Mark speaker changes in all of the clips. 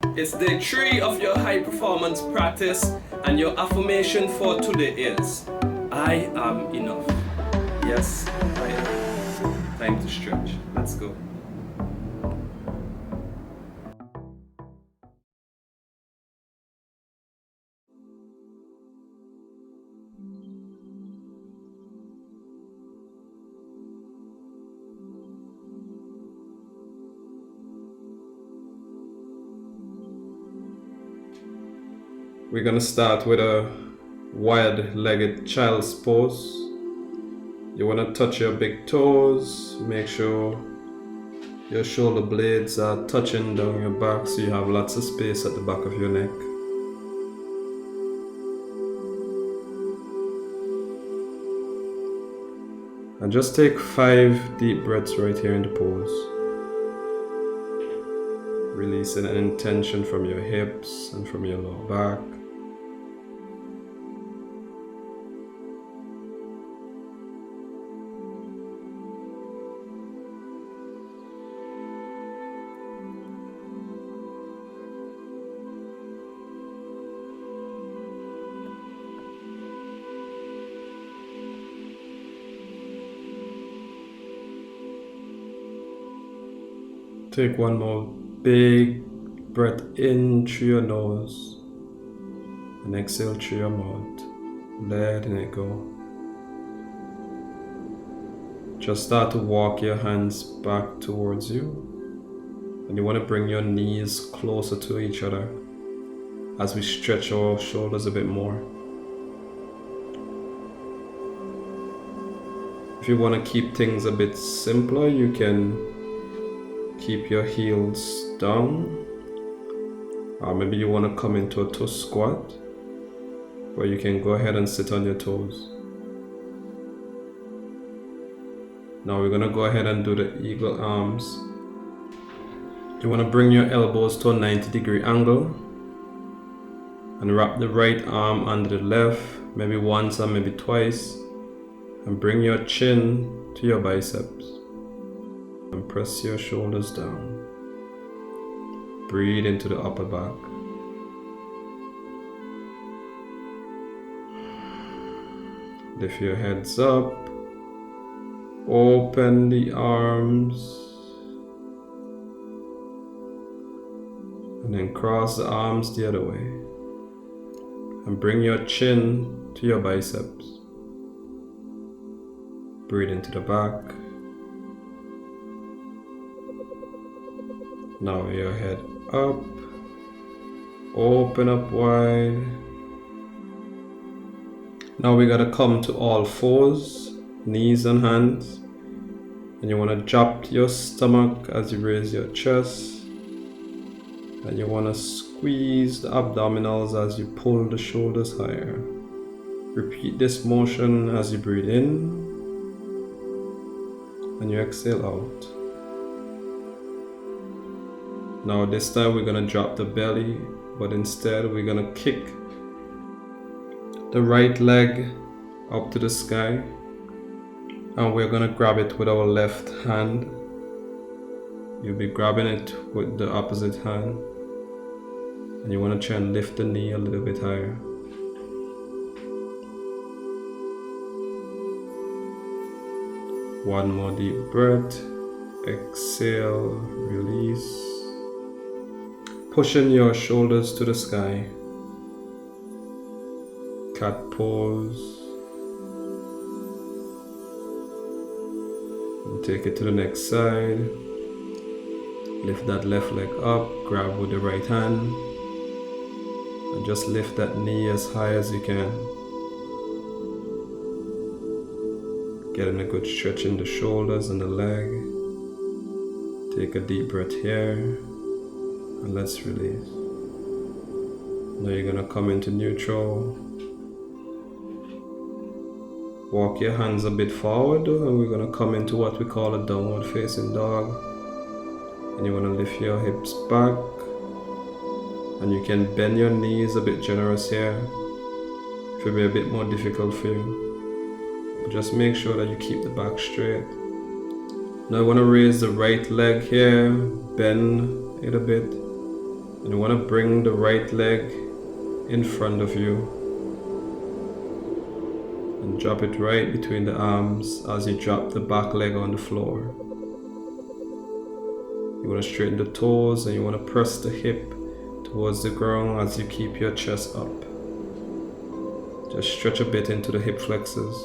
Speaker 1: It's day 3 of your high performance practice, and your affirmation for today is I am enough. Yes, I am. Time to stretch. Let's go. We're gonna start with a wide-legged child's pose. You wanna touch your big toes, make sure your shoulder blades are touching down your back so you have lots of space at the back of your neck. And just take 5 deep breaths right here in the pose. Releasing any tension from your hips and from your lower back. Take one more big breath in through your nose and exhale through your mouth, letting it go. Just start to walk your hands back towards you, and you want to bring your knees closer to each other as we stretch our shoulders a bit more. If you want to keep things a bit simpler, you can keep your heels down, or maybe you want to come into a toe squat where you can go ahead and sit on your toes. Now we're going to go ahead and do the eagle arms. You want to bring your elbows to a 90-degree angle and wrap the right arm under the left, maybe once or maybe twice, and bring your chin to your biceps. And press your shoulders down. Breathe into the upper back. Lift your heads up. Open the arms. And then cross the arms the other way. And bring your chin to your biceps. Breathe into the back. Now your head up, open up wide. Now we gotta come to all fours, knees and hands. And you wanna drop your stomach as you raise your chest. And you wanna squeeze the abdominals as you pull the shoulders higher. Repeat this motion as you breathe in and you exhale out. Now this time we're gonna drop the belly, but instead we're gonna kick the right leg up to the sky, and we're gonna grab it with our left hand. You'll be grabbing it with the opposite hand, and you wanna try and lift the knee a little bit higher. One more deep breath, exhale, release. Pushing your shoulders to the sky. Cat pose. And take it to the next side. Lift that left leg up, grab with the right hand. And just lift that knee as high as you can. Getting a good stretch in the shoulders and the leg. Take a deep breath here. And let's release. Now you're gonna come into neutral. Walk your hands a bit forward, and we're gonna come into what we call a downward facing dog. And you wanna lift your hips back. And you can bend your knees a bit generous here. It will be a bit more difficult for you. But just make sure that you keep the back straight. Now I wanna raise the right leg here, bend it a bit. And you want to bring the right leg in front of you and drop it right between the arms as you drop the back leg on the floor. You want to straighten the toes and you want to press the hip towards the ground as you keep your chest up. Just stretch a bit into the hip flexors.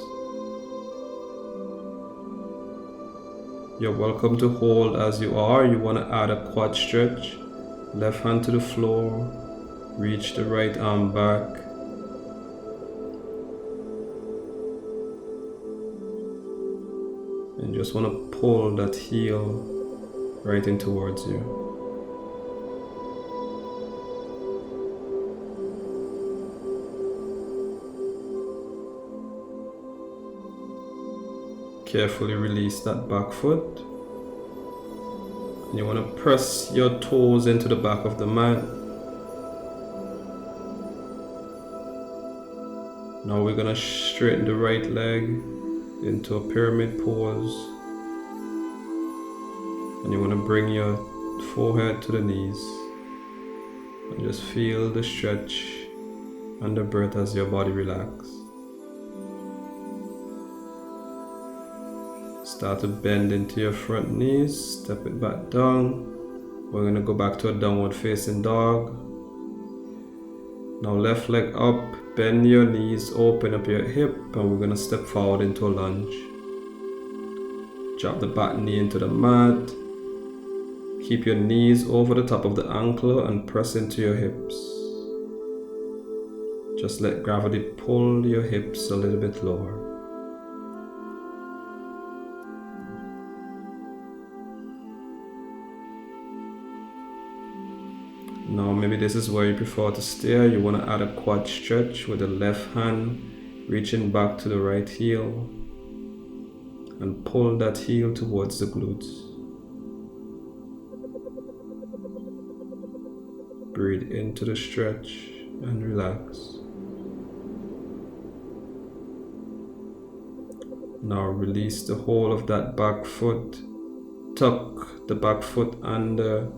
Speaker 1: You're welcome to hold as you are. You want to add a quad stretch. Left hand to the floor. Reach the right arm back. And just want to pull that heel right in towards you. Carefully release that back foot. And you want to press your toes into the back of the mat. Now we're going to straighten the right leg into a pyramid pose. And you want to bring your forehead to the knees. And just feel the stretch and the breath as your body relaxes. Start to bend into your front knees, step it back down. We're going to go back to a downward facing dog. Now left leg up, bend your knees, open up your hip, and we're going to step forward into a lunge. Drop the back knee into the mat. Keep your knees over the top of the ankle and press into your hips. Just let gravity pull your hips a little bit lower. Now maybe this is where you prefer to stay. You want to add a quad stretch with the left hand reaching back to the right heel and pull that heel towards the glutes. Breathe into the stretch and relax. Now release the whole of that back foot. Tuck the back foot under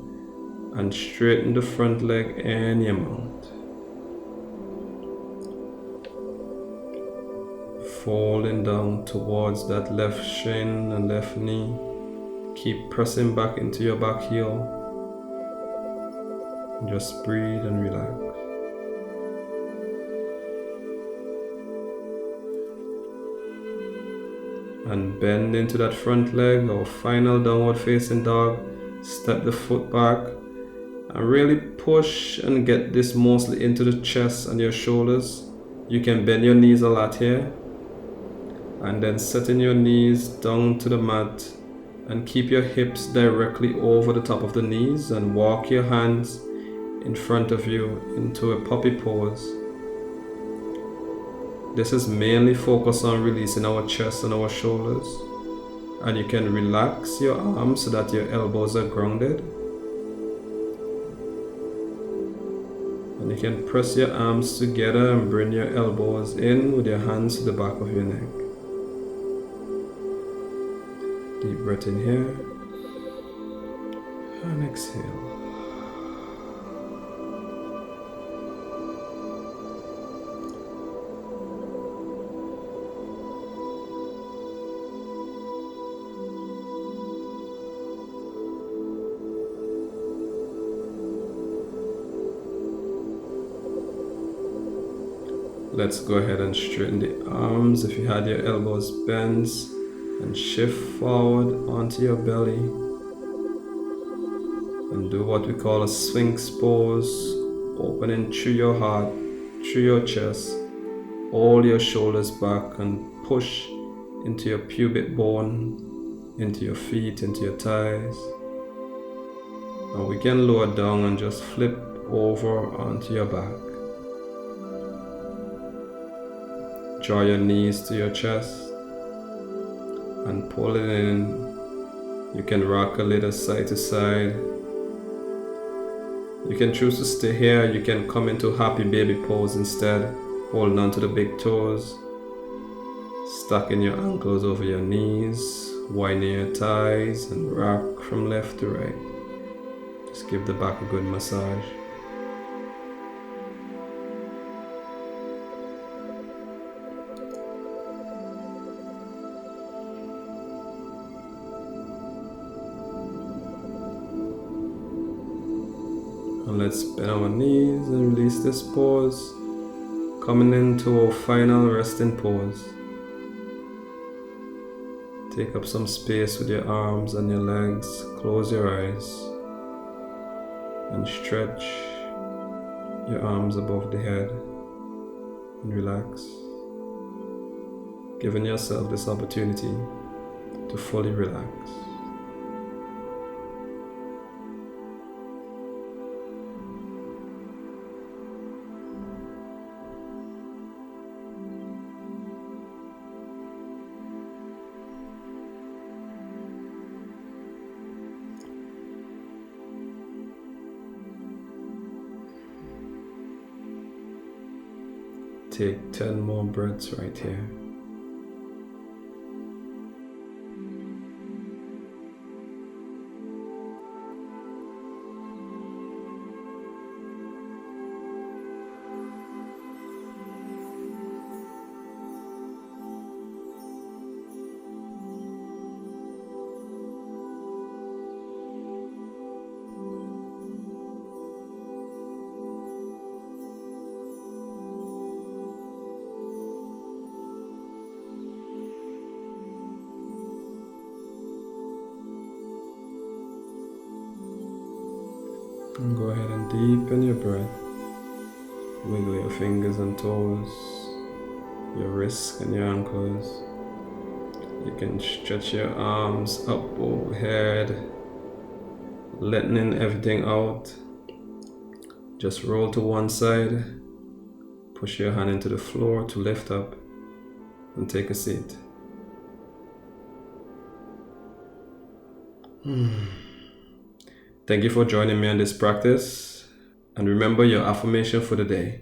Speaker 1: and straighten the front leg any amount. Falling down towards that left shin and left knee. Keep pressing back into your back heel. Just breathe and relax. And bend into that front leg, our final downward facing dog. Step the foot back. And really push and get this mostly into the chest and your shoulders. You can bend your knees a lot here. And then setting your knees down to the mat and keep your hips directly over the top of the knees and walk your hands in front of you into a puppy pose. This is mainly focused on releasing our chest and our shoulders. And you can relax your arms so that your elbows are grounded. And you can press your arms together and bring your elbows in with your hands to the back of your neck. Deep breath in here and exhale. Let's go ahead and straighten the arms if you had your elbows bent and shift forward onto your belly and do what we call a Sphinx pose, opening through your heart, through your chest, all your shoulders back and push into your pubic bone, into your feet, into your thighs. And we can lower down and just flip over onto your back. Draw your knees to your chest and pull it in. You can rock a little side to side. You can choose to stay here. You can come into happy baby pose instead, holding on to the big toes, stacking your ankles over your knees, winding your thighs and rock from left to right. Just give the back a good massage. let's bend our knees and release this pose. Coming into our final resting pose. Take up some space with your arms and your legs. Close your eyes and stretch your arms above the head and relax. Giving yourself this opportunity to fully relax. Take 10 more breaths right here. And go ahead and deepen your breath. Wiggle your fingers and toes, your wrists and your ankles. You can stretch your arms up overhead, letting everything out. Just roll to one side, push your hand into the floor to lift up, and take a seat. Thank you for joining me on this practice, and remember your affirmation for the day.